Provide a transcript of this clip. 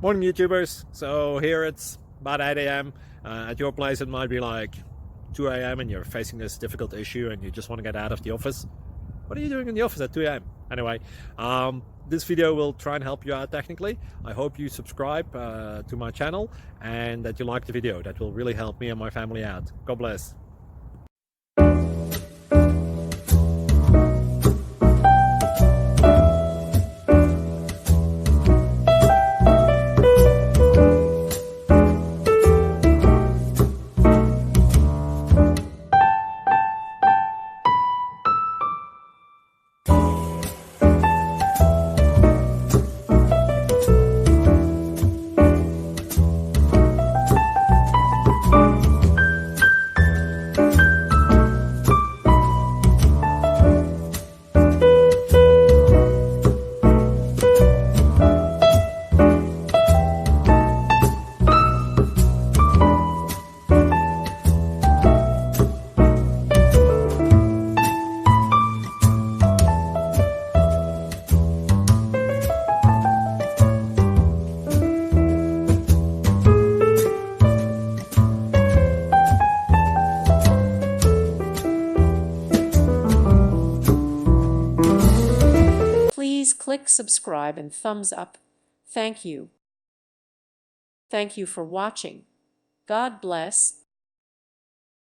Morning YouTubers. So here it's about 8 a.m. At your place it might be like 2 a.m. and you're facing this difficult issue and you just want to get out of the office. What are you doing in the office at 2 a.m.? Anyway, this video will try and help you out technically. I hope you subscribe to my channel and that you like the video. That will really help me and my family out. God bless. Please click subscribe and thumbs up. Thank you. Thank you for watching. God bless.